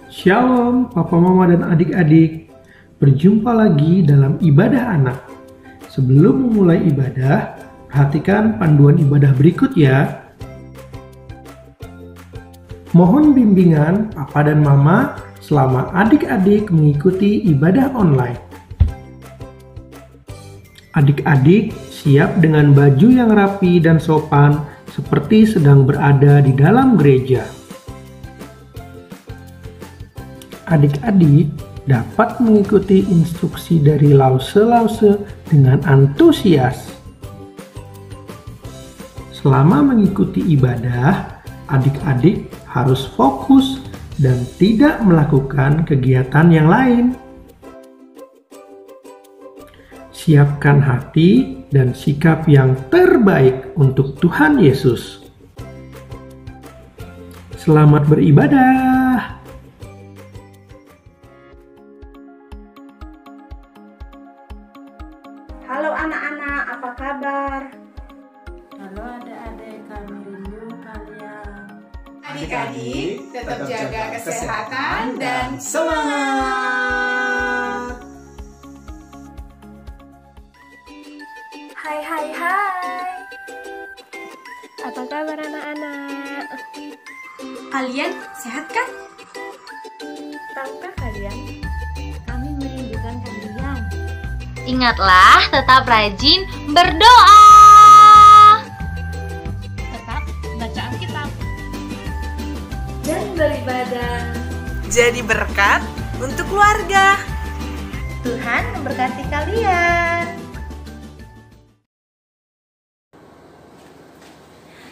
Shalom Papa Mama dan adik-adik. Berjumpa lagi dalam ibadah anak. Sebelum memulai ibadah, perhatikan panduan ibadah berikut ya. Mohon bimbingan Papa dan Mama selama adik-adik mengikuti ibadah online. Adik-adik siap dengan baju yang rapi dan sopan seperti sedang berada di dalam gereja. Adik-adik dapat mengikuti instruksi dari lause-lause dengan antusias. Selama mengikuti ibadah, adik-adik harus fokus dan tidak melakukan kegiatan yang lain. Siapkan hati dan sikap yang terbaik untuk Tuhan Yesus. Selamat beribadah. Halo anak-anak, apa kabar? Halo adik-adik, kami rindu kalian. Adik-adik tetap jaga kesehatan dan semangat. Hai. Apa kabar anak-anak? Kalian sehat kan? Tahukah kalian? Kami merindukan kalian. Ingatlah tetap rajin berdoa. Tetap baca Alkitab dan beribadah. Jadi berkat untuk keluarga. Tuhan memberkati kalian.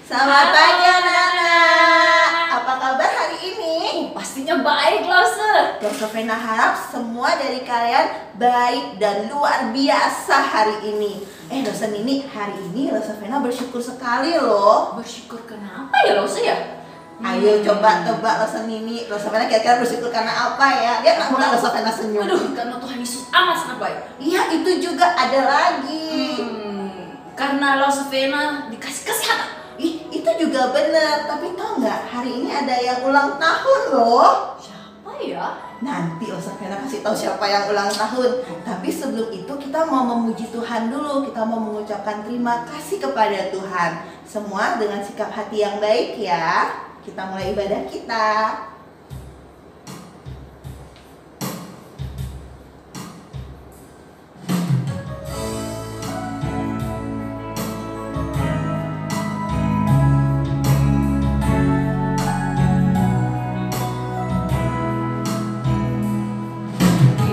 Selamat pagi anak-anak. Apa kabar hari ini? Pastinya baik, Lause. Dr. Vena harap semua dari kalian baik dan luar biasa hari ini. Dosen ini hari ini Dr. Vena bersyukur sekali loh. Bersyukur kenapa ya, Lause ya? Ayo coba tebak Dr. Nini. Dr. Vena kira-kira bersyukur karena apa ya? Dia nggak mulai Dr. Vena senyum. Waduh, karena Tuhan Yesus amat sangat baik. Iya, itu juga ada lagi. Karena Lause Vena dikasih kesehatan. Itu juga benar. Tapi tau nggak? Hari ini ada yang ulang tahun loh. Siapa ya? Nanti Dr. Vena kasih tahu siapa yang ulang tahun. Tapi sebelum itu kita mau memuji Tuhan dulu. Kita mau mengucapkan terima kasih kepada Tuhan. Semua dengan sikap hati yang baik ya. Kita mulai ibadah kita.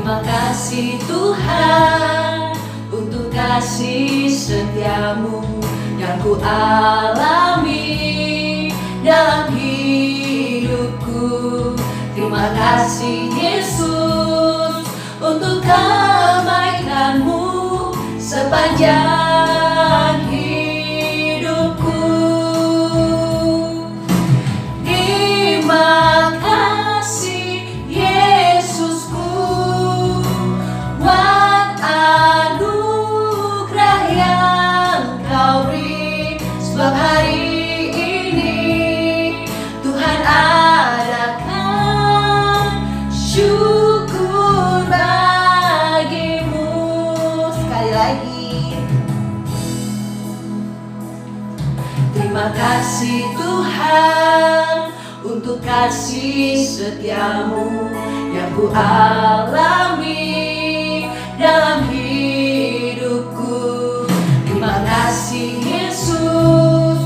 Terima kasih Tuhan untuk kasih setiamu yang ku alami dalam hidupku. Terima kasih Yesus untuk kebaikanmu sepanjang hidupku. Terima kasih Yesusku buat anugerah yang kau beri. Sebab hari ini Tuhan adakan syukur bagimu. Sekali lagi. Terima kasih Tuhan untuk kasih setiamu yang ku alami dalam hidupku. Terima kasih Yesus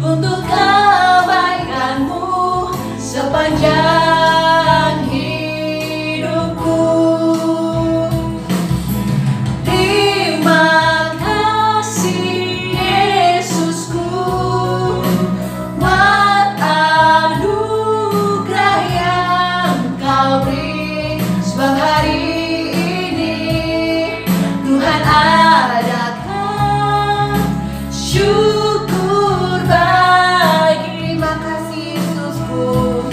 untuk kebaikanmu sepanjang hidupku. Terima kasih Yesusku buat anugerah yang kau beri. Sebab hari ini Tuhan adakan syukur bagi. Terima kasih Yesusku.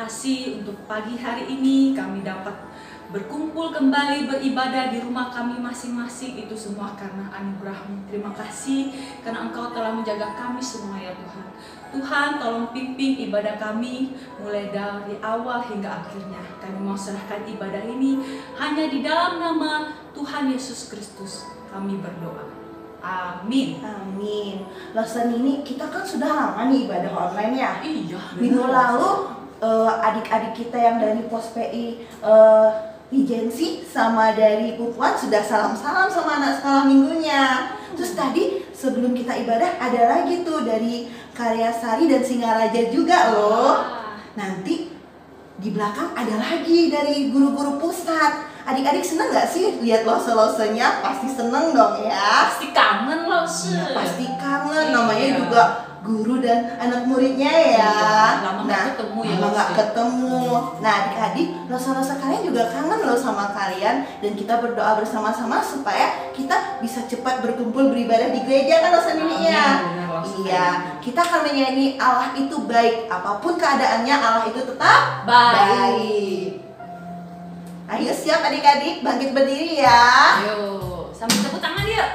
kasih untuk pagi hari ini kami dapat berkumpul kembali beribadah di rumah kami masing-masing. Itu semua karena anugerah-Mu. Terima kasih karena Engkau telah menjaga kami semua ya Tuhan. Tuhan tolong pimpin ibadah kami mulai dari awal hingga akhirnya. Kami mau serahkan ibadah ini hanya di dalam nama Tuhan Yesus Kristus kami berdoa. Amin. Amin. Lesson ini kita kan sudah lama nih ibadah online ya. Iya. Minggu lalu adik-adik kita yang dari Pos PI Regency sama dari Pupuan sudah salam-salam sama anak sekolah minggunya. Terus tadi sebelum kita ibadah ada lagi tuh dari Karyasari dan Singaraja juga loh. Nanti di belakang ada lagi dari guru-guru pusat. Adik-adik seneng gak sih lihat lose-losenya? Pasti seneng dong ya. Pasti kangen loh sih. Ya, pasti kangen, Iya. namanya juga guru dan anak muridnya ya. Iya, lama nggak ketemu ya, lama nggak Lose. ketemu. Nah adik-adik, lose-lose kalian juga kangen loh sama kalian. Dan kita berdoa bersama-sama supaya kita bisa cepat berkumpul beribadah di gereja kan Lose ini ya. Amin, benar, Lose. Iya, kita akan menyanyi Allah itu baik. Apapun keadaannya Allah itu tetap Baik. Ayo siap adik-adik, bangkit berdiri ya. Ayo, sambil tepuk tangan yuk.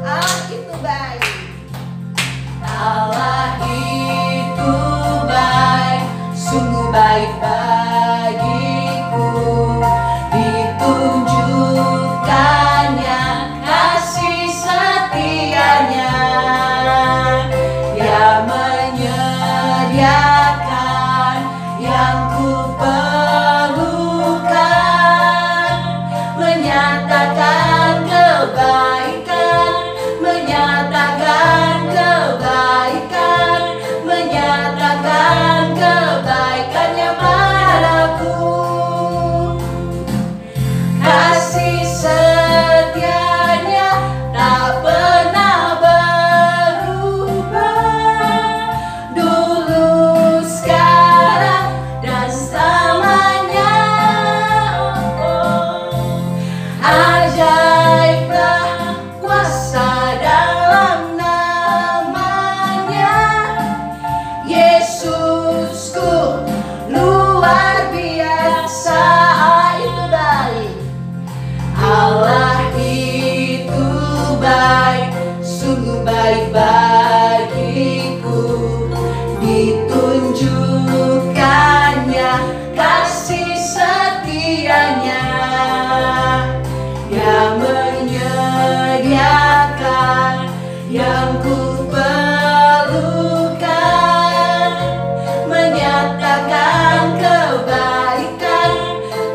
Allah itu baik. Allah itu baik, sungguh baik bagiku. Ditunjukkannya kasih setianya. Dia menyediakan yang ku perlukan, menyatakan kebaikan, menyatakan kebaikan, menyatakan kebaikannya padaku. Kasih setianya tak pernah berubah, dulu, sekarang, dan selamanya. Ajaiblah kuasa dalam namanya. Yesusku luar biasa. Itu baik. Allah itu baik, sungguh baik bagiku. Ditunjukkannya kasih setianya. Dia menyediakan yang ku perlukan, menyatakan kebaikan,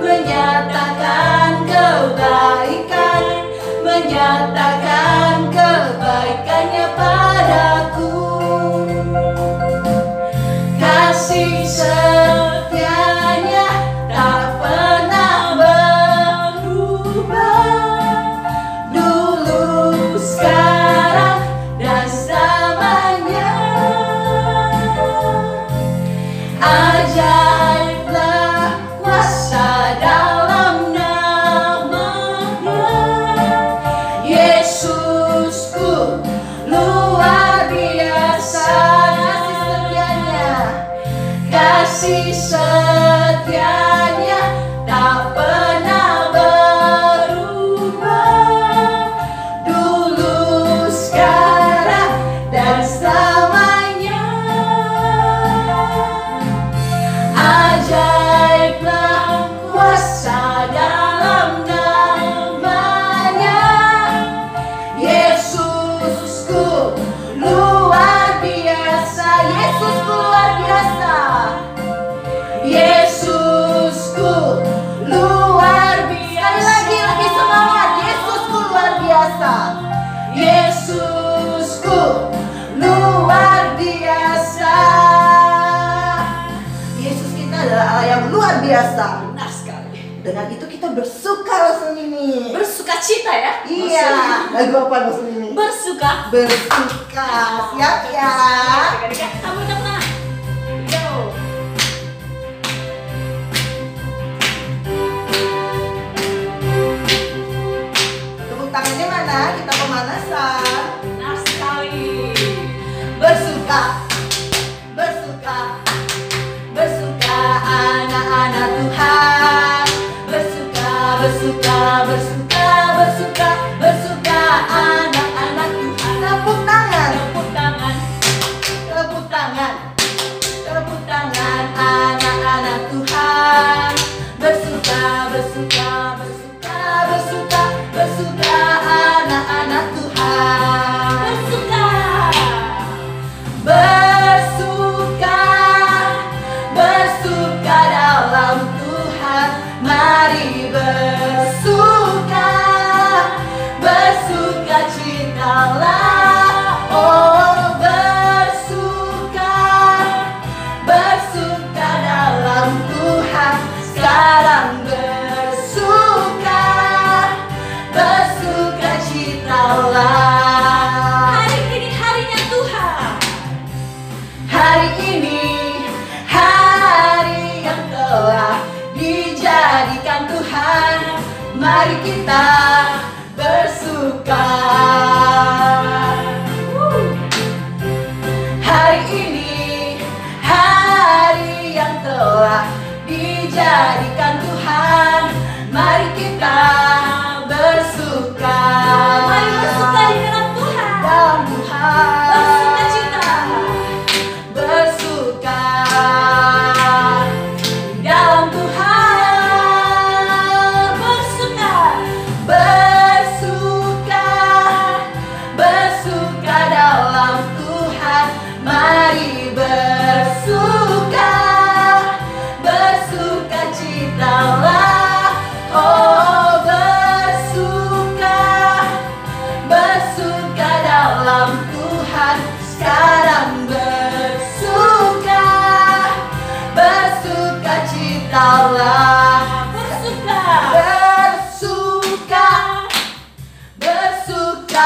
menyatakan kebaikan, menyatakan kebaikannya padaku. Kasih setianya tak pernah berubah, dulu, sekarang, dan selamanya. Ajaiblah kuasa dalam namanya. Yesusku luar biasa. Kasih setianya tak pernah berubah, dulu, sekarang, dan selamanya. Ajaiblah kuasa dalam namanya. Yesusku luar biasa. Yesusku luar biasa. Yesusku luar biasa. Sekali lagi lebih semangat. Yesusku luar biasa. Yesusku luar biasa. Yesus kita adalah Allah yang luar biasa. Benar sekali. Dengan itu kita bersuka Lesson ini. Bersuka cita ya. Iya. Lagu apa Lesson ini? Bersuka. Bersuka. Siap ya. Adik-adik, kamu tepuk tangan. Yo.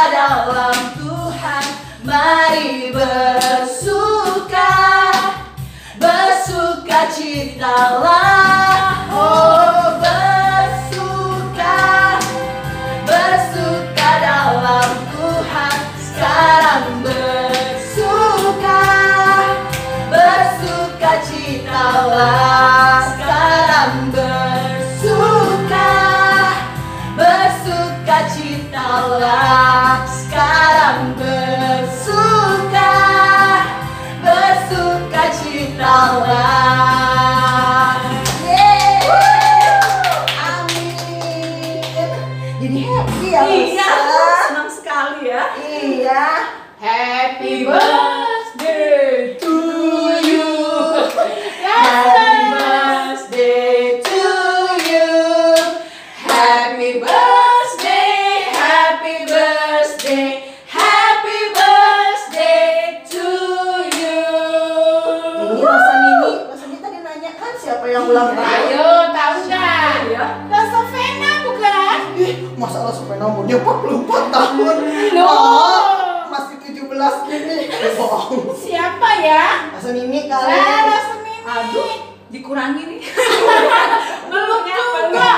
dalam Tuhan. Mari bersuka, bersukacitalah. Oh bersuka, bersuka dalam Tuhan. Sekarang bersuka, bersukacitalah. Sekarang bersuka, bersukacitalah. Sekarang bersuka, bersukacitalah. Amin. Jadi happy ya, Iya, Lisa? senang sekali ya. Iya. Happy birthday to you. Happy birthday to you. Happy birthday, happy birthday, happy birthday to you. Ini Rosa Nini tadi nanya kan siapa yang ulang tahun? Ayo, tahu nggak? Ya. Rosavena bukan? Ih, masa Rosa umurnya 44 tahun? Loh. Masih 17 gini. Bohong. Siapa ya? Rosa Nini kali. Rosa Nini. Aduh, dikurangi nih. Belum juga.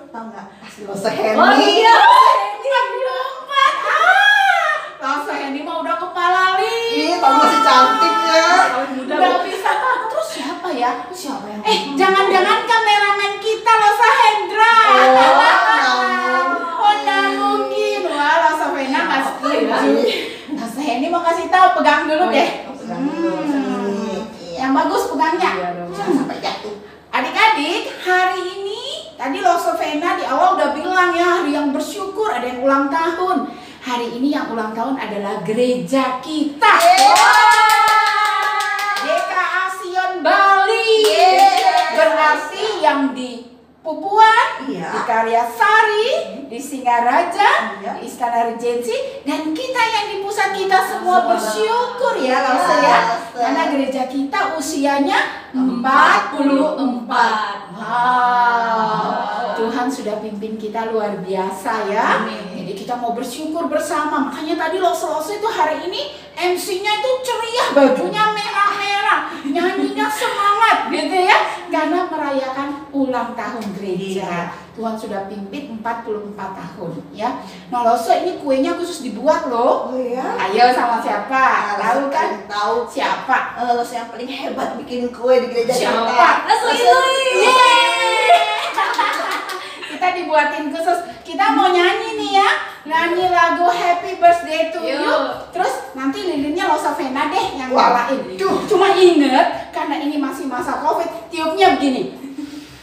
Tahu nggak? Asli Rosa Henny. Oh iya. Rosa Henny mah udah kepala Ih, lima. tapi masih cantik ya. Awet muda. Udah bisa. Terus siapa ya? Siapa yang? Jangan-jangan kameramen kita Rosa Hendra. Oh, nggak mungkin. Wah, Rosa Vena nggak setuju. Rosa Henny mau kasih tahu, pegang dulu Oh, deh. iya. Pegang dulu, Rosa Nini. Iya. Yang bagus pegangnya. Iya dong. Jangan sampai jatuh. Adik-adik, hari ini tadi Rosa Vena di awal udah bilang ya, hari yang bersyukur, ada yang ulang tahun. Hari ini yang ulang tahun adalah gereja kita. GKA Sion Bali. Berarti yang di Pupuan, Iya. di Karyasari, di Singaraja, Iya. di Istana Regensi, dan kita yang di pusat kita semua bersyukur ya Rosa ya. Karena gereja kita usianya 44. Wow. Tuhan sudah pimpin kita luar biasa ya. Jadi kita mau bersyukur bersama. Makanya tadi Lose-Lose itu hari ini MC-nya itu ceria, bajunya merah-merah, nyanyinya semangat gitu ya. Karena merayakan ulang tahun gereja. Tuhan sudah pimpin 44 tahun ya. Nah Lose ini kuenya khusus dibuat loh. Oh iya. Ayo sama siapa? Tahu kan? Tahu. Siapa? Rosa yang paling hebat bikin kue di gereja Siapa? kita. Rosa Inui. Kita dibuatin khusus. Kita mau nyanyi nih ya. Nyanyi lagu Happy Birthday to You. Terus nanti lilinnya Rosa Vena deh yang nyalain. Cuma inget karena ini masih masa Covid, tiupnya begini.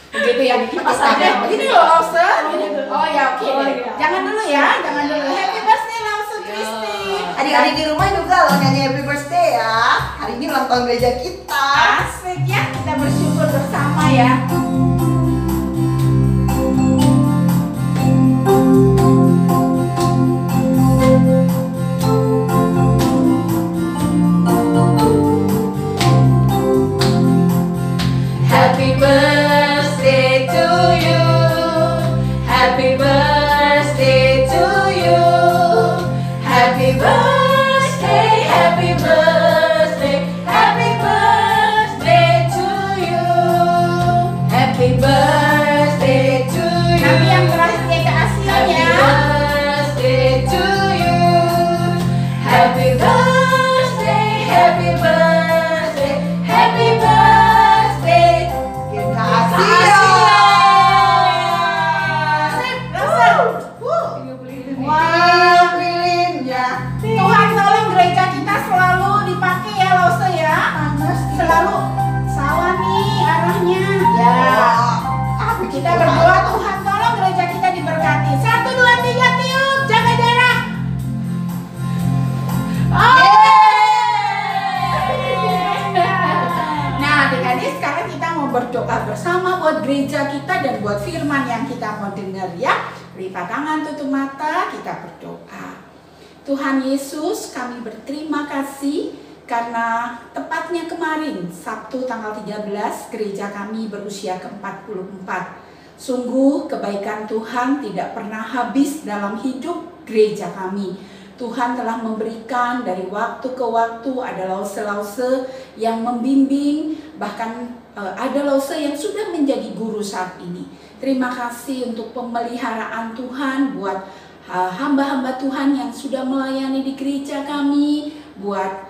Begitu ya, kipas aja. Begini loh Rosa. Oh ya oke Oh, deh. iya. Jangan dulu ya, jangan dulu. Happy Birthday Rosa Kristi. Adik-adik di rumah juga loh nyanyi happy birthday ya. Hari ini ulang tahun gereja kita. Asik ya, kita bersyukur bersama ya. Happy birthday to you. Happy birthday to you. Happy birthday, happy birthday, happy birthday to you. Happy birthday to you. Nanti yang terakhir ke Asia Happy ya. birthday to you. Happy birthday, happy birthday, happy birthday. Kita Asia. Wah, Lilin ya. Tuhan tolong gereja kita selalu dipakai ya Lose ya. Selalu salah nih arahnya. Ya. Kita berdoa Tuhan tolong gereja kita diberkati. 1, 2, 3 tiup, jaga jarak. Nah, adik-adik sekarang kita mau berdoa bersama buat gereja kita dan buat firman yang kita mau dengar ya. Lipat tangan, tutup mata, kita berdoa. Tuhan Yesus, kami berterima kasih karena tepatnya kemarin Sabtu tanggal 13 gereja kami berusia ke-44. Sungguh kebaikan Tuhan tidak pernah habis dalam hidup gereja kami. Tuhan telah memberikan dari waktu ke waktu, ada lause-lause yang membimbing, bahkan ada lause yang sudah menjadi guru saat ini. Terima kasih untuk pemeliharaan Tuhan buat hamba-hamba Tuhan yang sudah melayani di gereja kami, buat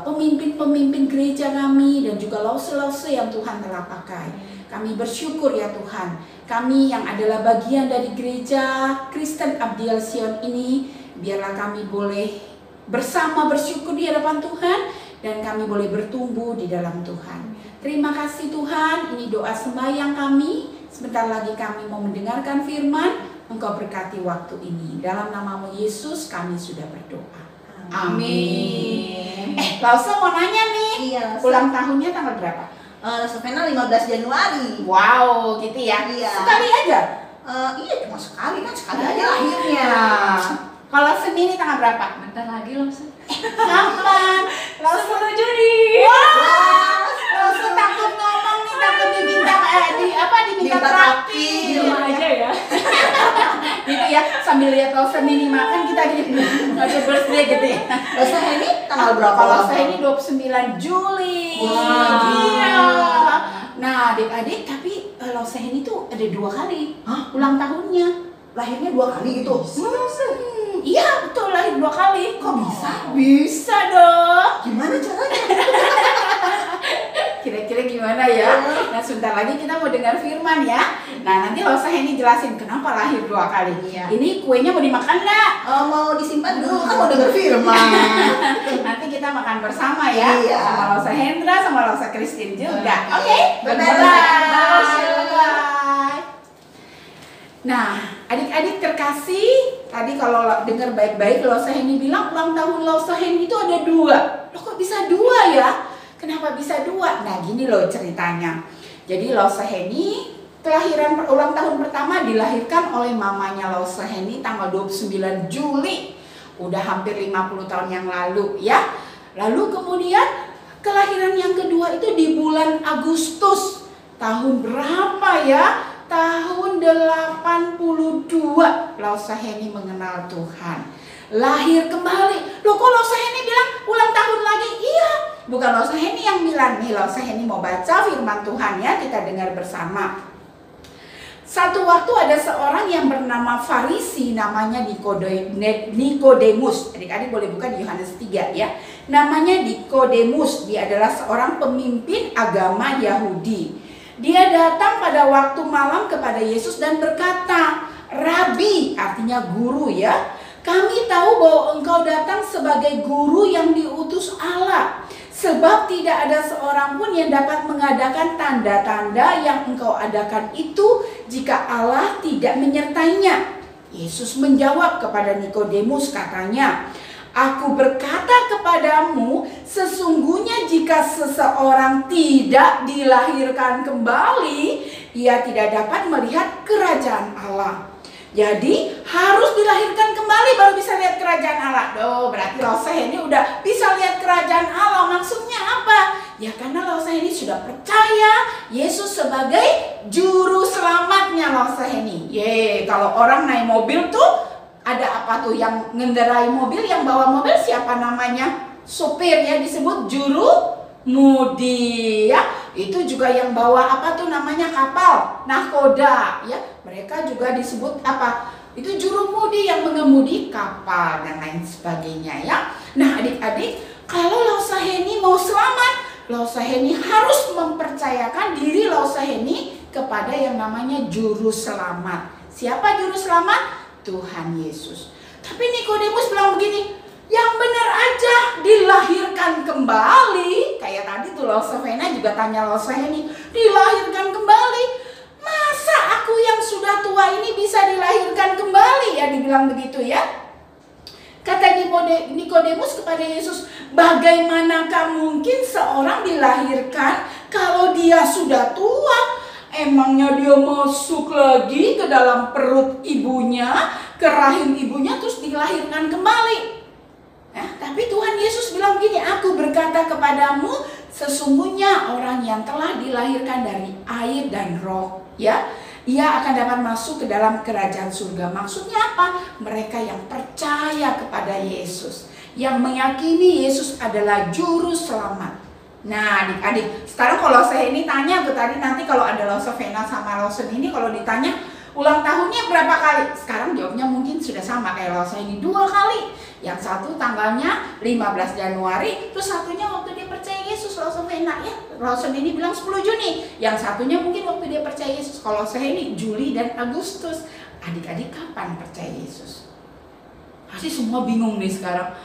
pemimpin-pemimpin gereja kami, dan juga lause-lause yang Tuhan telah pakai. Kami bersyukur ya Tuhan, kami yang adalah bagian dari gereja Kristen Abdiel Sion ini, biarlah kami boleh bersama bersyukur di hadapan Tuhan, dan kami boleh bertumbuh di dalam Tuhan. Terima kasih Tuhan, ini doa sembahyang kami. Sebentar lagi kami mau mendengarkan firman, Engkau berkati waktu ini. Dalam nama-Mu Yesus kami sudah berdoa. Amin. Lause mau nanya nih, Iya, ulang tahunnya tanggal berapa? Sofena 15 Januari. Wow, gitu ya. Iya. Sekali aja. Iya cuma sekali kan, sekali aja lahirnya. Kalau seni ini tanggal berapa? Bentar lagi loh. Kapan? Lause 10 Juni. Wah, Lause takut ngomong nih, takut diminta diminta terapi. Di rumah aja ya. Gitu ya, sambil lihat Lause ini makan kita gitu. Happy birthday gitu ya. Lause ini tanggal berapa? Kalau saya ini 29 Juli. Wah. Iya. Nah, adik-adik, tapi Lause ini tuh ada 2 kali. Hah? Ulang tahunnya. Lahirnya 2 kali gitu. Iya, betul, lahir 2 kali. Kok bisa? Bisa dong. Gimana caranya? Kira-kira gimana ya? Nah, sebentar lagi kita mau dengar firman ya. Nah, nanti Lause ini jelasin kenapa lahir 2 kali. Iya. Ini kuenya mau dimakan nggak? Mau disimpan dulu, kan mau denger firman. Nanti kita makan bersama ya. Iya. Sama Lause Hendra, sama Lause Christine juga. Oke. Oke. Bye-bye. Bye-bye. Nah, adik-adik terkasih, tadi kalau dengar baik-baik, Lause ini bilang ulang tahun Lause itu ada 2. Loh, kok bisa 2 ya? Kenapa bisa 2? Nah, gini loh ceritanya. Jadi Lause kelahiran ulang tahun pertama dilahirkan oleh mamanya Lause tanggal 29 Juli. Udah hampir 50 tahun yang lalu ya. Lalu kemudian kelahiran yang kedua itu di bulan Agustus. Tahun berapa ya? Tahun 82 Lause mengenal Tuhan. Lahir kembali. Loh, kok Lause bilang ulang tahun lagi? Iya. Bukan Lause yang bilang, nih Lause mau baca firman Tuhan ya, kita dengar bersama. Satu waktu ada seorang yang bernama Farisi, namanya Nikodemus. Adik-adik boleh buka di Yohanes 3 ya. Namanya Nikodemus, dia adalah seorang pemimpin agama Yahudi. Dia datang pada waktu malam kepada Yesus dan berkata, "Rabi," artinya guru ya, "kami tahu bahwa engkau datang sebagai guru yang diutus Allah. Sebab tidak ada seorang pun yang dapat mengadakan tanda-tanda yang engkau adakan itu jika Allah tidak menyertainya." Yesus menjawab kepada Nikodemus, katanya, "Aku berkata kepadamu, sesungguhnya jika seseorang tidak dilahirkan kembali, ia tidak dapat melihat kerajaan Allah." Jadi harus dilahirkan kembali baru bisa lihat kerajaan Allah. Berarti Lause ini udah bisa lihat kerajaan Allah. Maksudnya apa? Ya karena Lause ini sudah percaya Yesus sebagai juru selamatnya Lause ini. Kalau orang naik mobil tuh ada apa tuh yang ngendarai mobil, yang bawa mobil siapa namanya? Supir ya, disebut juru mudi ya. Itu juga yang bawa apa tuh namanya kapal, nahkoda ya. Mereka juga disebut apa? Itu juru mudi yang mengemudi kapal dan lain sebagainya ya. Nah, adik-adik, kalau Lause mau selamat, Lause harus mempercayakan diri Lause kepada yang namanya juru selamat. Siapa juru selamat? Tuhan Yesus. Tapi Nikodemus bilang begini, yang benar aja dilahirkan kembali. Kayak tadi tuh Lause juga tanya Lause dilahirkan kembali. Masa aku yang sudah tua ini bisa dilahirkan kembali? Ya dibilang begitu ya. Kata Nikodemus kepada Yesus, bagaimanakah mungkin seorang dilahirkan kalau dia sudah tua? Emangnya dia masuk lagi ke dalam perut ibunya, ke rahim ibunya, terus dilahirkan kembali? Nah, tapi Tuhan Yesus bilang begini, "Aku berkata kepadamu, sesungguhnya orang yang telah dilahirkan dari air dan roh." Ya. ia akan dapat masuk ke dalam kerajaan surga. Maksudnya apa? Mereka yang percaya kepada Yesus, yang meyakini Yesus adalah juru selamat. Nah adik-adik, sekarang kalau saya ini tanya tuh tadi, nanti kalau ada Lausovena sama Lawson ini kalau ditanya ulang tahunnya berapa kali? Sekarang jawabnya mungkin sudah sama kayak Lawson ini, 2 kali. Yang satu tanggalnya 15 Januari, terus satunya waktu dia percaya Yesus, Lausovena ya. Lawson ini bilang 10 Juni. Yang satunya mungkin waktu dia percaya Yesus. Kalau saya ini Juli dan Agustus. Adik-adik kapan percaya Yesus? Pasti semua bingung nih sekarang.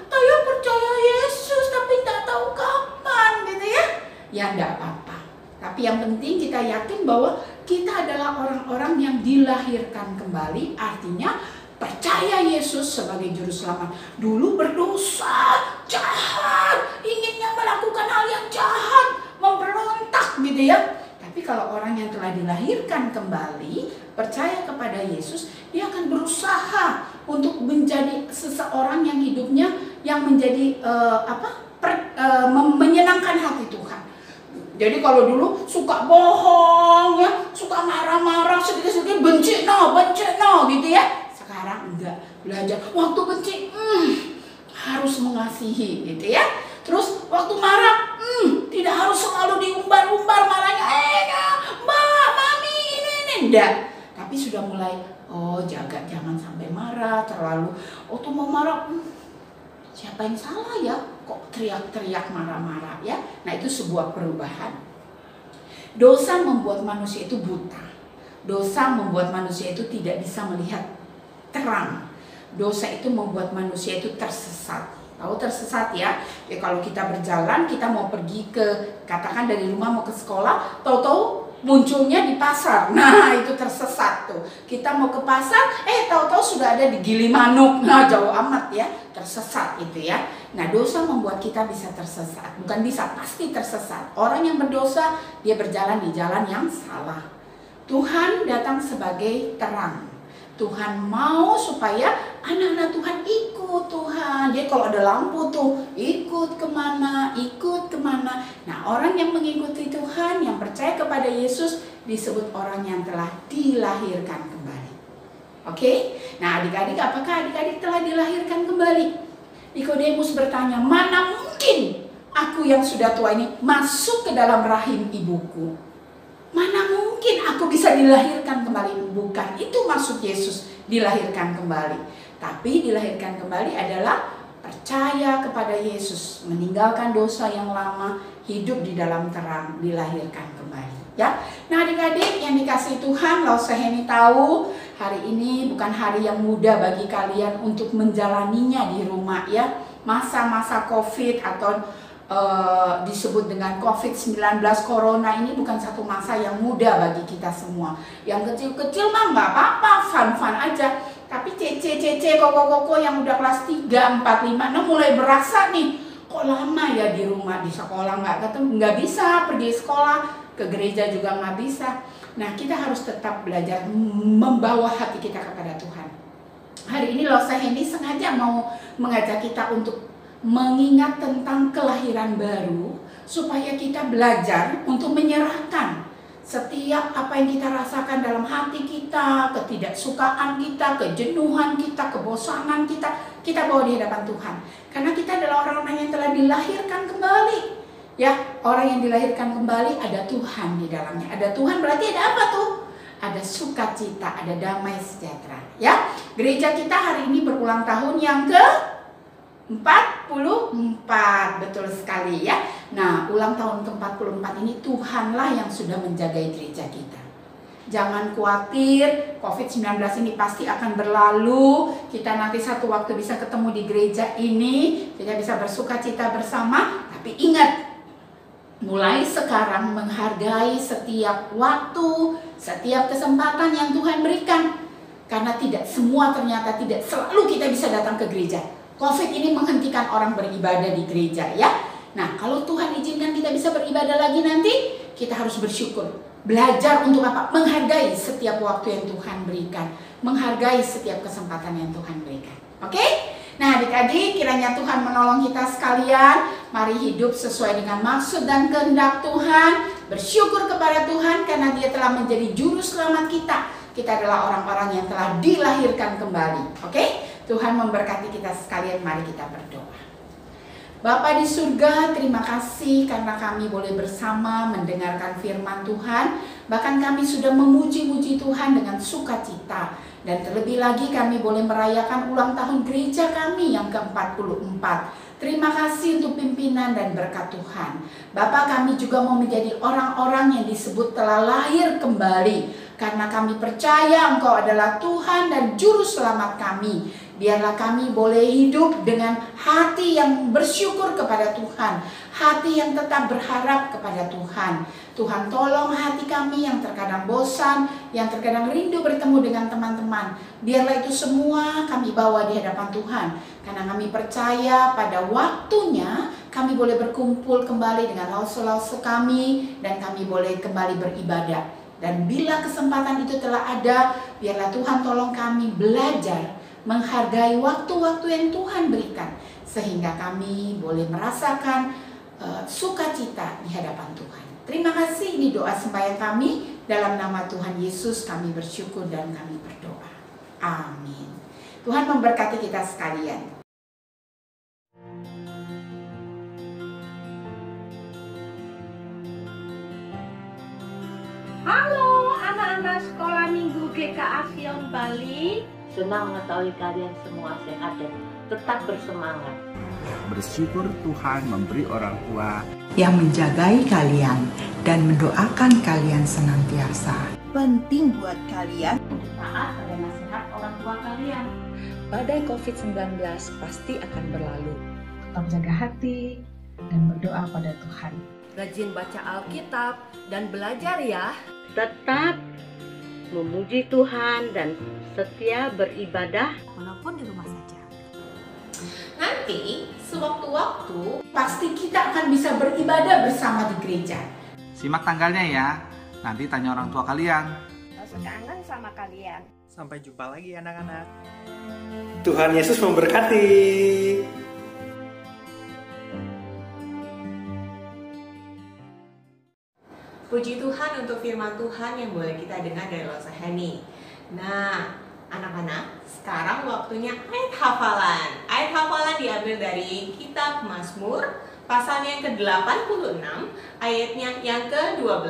Saya percaya Yesus tapi tak tahu kapan gitu ya. Ya enggak apa-apa. Tapi yang penting kita yakin bahwa kita adalah orang-orang yang dilahirkan kembali. Artinya percaya Yesus sebagai juru selamat. Dulu berdosa, jahat, inginnya melakukan hal yang jahat, memberontak gitu ya. Tapi kalau orang yang telah dilahirkan kembali, percaya kepada Yesus, dia akan berusaha untuk menjadi seseorang yang hidupnya yang menjadi menyenangkan hati Tuhan. Jadi kalau dulu suka bohong ya, suka marah-marah, sedikit-sedikit benci no gitu ya. Sekarang enggak, belajar waktu benci harus mengasihi gitu ya. Terus waktu marah tidak harus selalu diumbar-umbar marahnya, mbak, mami, ini enggak. Tapi sudah mulai jaga jangan sampai marah terlalu. Waktu mau marah siapa yang salah ya? Kok teriak-teriak marah-marah ya? Nah itu sebuah perubahan. Dosa membuat manusia itu buta. Dosa membuat manusia itu tidak bisa melihat terang. Dosa itu membuat manusia itu tersesat. Tahu tersesat ya? Ya kalau kita berjalan, kita mau pergi ke, katakan dari rumah mau ke sekolah, tahu-tahu munculnya di pasar. Nah itu tersesat tuh. Kita mau ke pasar, tahu-tahu sudah ada di Gilimanuk. Nah jauh amat ya, tersesat itu ya. Nah dosa membuat kita bisa tersesat. Bukan bisa, pasti tersesat. Orang yang berdosa, dia berjalan di jalan yang salah. Tuhan datang sebagai terang. Tuhan mau supaya anak-anak Tuhan ikut Tuhan. Dia kalau ada lampu tuh ikut kemana. Nah orang yang mengikuti Tuhan, yang percaya kepada Yesus, disebut orang yang telah dilahirkan kembali. Oke? Nah adik-adik, apakah adik-adik telah dilahirkan kembali? Nikodemus bertanya, mana mungkin aku yang sudah tua ini masuk ke dalam rahim ibuku? Mana mungkin aku bisa dilahirkan kembali? Bukan itu maksud Yesus dilahirkan kembali. Tapi dilahirkan kembali adalah percaya kepada Yesus, meninggalkan dosa yang lama, hidup di dalam terang, dilahirkan kembali. Ya, nah adik-adik yang dikasihi Tuhan, Lausaheni tahu hari ini bukan hari yang mudah bagi kalian untuk menjalaninya di rumah ya. Masa-masa COVID atau disebut dengan COVID-19 Corona ini bukan satu masa yang mudah bagi kita semua. Yang kecil-kecil mah nggak apa-apa, fun-fun aja. Tapi cece-cece, koko-koko yang udah kelas 3, 4, 5, 6 mulai berasa nih, kok lama ya di rumah, di sekolah nggak ketemu, nggak bisa pergi sekolah, ke gereja juga nggak bisa. Nah kita harus tetap belajar membawa hati kita kepada Tuhan. Hari ini Lausaheni sengaja mau mengajak kita untuk mengingat tentang kelahiran baru, supaya kita belajar untuk menyerahkan setiap apa yang kita rasakan dalam hati kita, ketidaksukaan kita, kejenuhan kita, kebosanan kita bawa di hadapan Tuhan. Karena kita adalah orang-orang yang telah dilahirkan kembali. Ya, orang yang dilahirkan kembali ada Tuhan di dalamnya. Ada Tuhan berarti ada apa tuh? Ada sukacita, ada damai sejahtera. Ya, gereja kita hari ini berulang tahun yang ke 44, betul sekali ya. Nah, ulang tahun ke-44 ini Tuhanlah yang sudah menjaga gereja kita. Jangan khawatir, COVID-19 ini pasti akan berlalu. Kita nanti satu waktu bisa ketemu di gereja ini, kita bisa bersukacita bersama. Tapi ingat, mulai sekarang menghargai setiap waktu, setiap kesempatan yang Tuhan berikan. Karena tidak semua ternyata tidak selalu kita bisa datang ke gereja. COVID ini menghentikan orang beribadah di gereja ya. Nah kalau Tuhan izinkan kita bisa beribadah lagi nanti, kita harus bersyukur. Belajar untuk apa? Menghargai setiap waktu yang Tuhan berikan. Menghargai setiap kesempatan yang Tuhan berikan. Oke? Nah adik-adik, kiranya Tuhan menolong kita sekalian. Mari hidup sesuai dengan maksud dan kehendak Tuhan. Bersyukur kepada Tuhan karena Dia telah menjadi juru selamat kita. Kita adalah orang-orang yang telah dilahirkan kembali. Oke? Tuhan memberkati kita sekalian. Mari kita berdoa. Bapa di surga, terima kasih karena kami boleh bersama mendengarkan firman Tuhan. Bahkan kami sudah memuji-muji Tuhan dengan sukacita. Dan terlebih lagi kami boleh merayakan ulang tahun gereja kami yang ke-44. Terima kasih untuk pimpinan dan berkat Tuhan. Bapa, kami juga mau menjadi orang-orang yang disebut telah lahir kembali. Karena kami percaya Engkau adalah Tuhan dan Juru Selamat kami. Biarlah kami boleh hidup dengan hati yang bersyukur kepada Tuhan. Hati yang tetap berharap kepada Tuhan. Tuhan, tolong hati kami yang terkadang bosan, yang terkadang rindu bertemu dengan teman-teman. Biarlah itu semua kami bawa di hadapan Tuhan. Karena kami percaya pada waktunya kami boleh berkumpul kembali dengan lause-lause kami. Dan kami boleh kembali beribadah. Dan bila kesempatan itu telah ada, biarlah Tuhan tolong kami belajar menghargai waktu-waktu yang Tuhan berikan. Sehingga kami boleh merasakan sukacita di hadapan Tuhan. Terima kasih, ini doa sembahyang kami. Dalam nama Tuhan Yesus kami bersyukur dan kami berdoa. Amin. Tuhan memberkati kita sekalian. Halo anak-anak sekolah minggu GKA Sion Bali. Senang mengetahui kalian semua sehat dan tetap bersemangat. Bersyukur Tuhan memberi orang tua yang menjagai kalian dan mendoakan kalian senantiasa. Penting buat kalian Untuk taat pada nasihat orang tua kalian. Badai COVID-19 pasti akan berlalu. Tetap jaga hati dan berdoa pada Tuhan. Rajin baca Alkitab dan belajar ya. Tetap memuji Tuhan dan setia beribadah Walaupun di rumah saja. Nanti sewaktu-waktu pasti kita akan bisa beribadah bersama di gereja. Simak tanggalnya ya. Nanti tanya orang tua kalian. Rasa kangen sama kalian. Sampai jumpa lagi anak-anak. Tuhan Yesus memberkati. Puji Tuhan untuk firman Tuhan yang boleh kita dengar dari Losa Heni. Nah, anak-anak, sekarang waktunya ayat hafalan. Ayat hafalan diambil dari kitab Mazmur, pasalnya yang ke-86, ayatnya yang ke-12.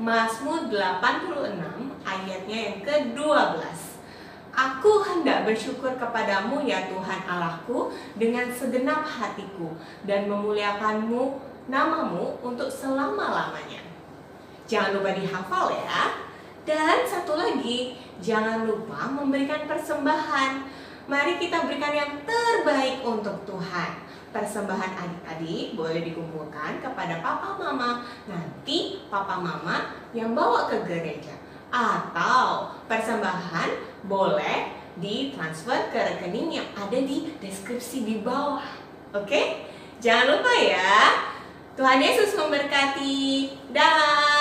Mazmur 86, ayatnya yang ke-12. Aku hendak bersyukur kepadamu ya Tuhan Allahku dengan segenap hatiku dan memuliakanmu namamu untuk selama-lamanya. Jangan lupa dihafal ya. Dan satu lagi, jangan lupa memberikan persembahan. Mari kita berikan yang terbaik untuk Tuhan. Persembahan adik-adik boleh dikumpulkan kepada papa mama. Nanti papa mama yang bawa ke gereja. Atau persembahan boleh ditransfer ke rekening yang ada di deskripsi di bawah. Oke? Jangan lupa ya. Tuhan Yesus memberkati. Dah.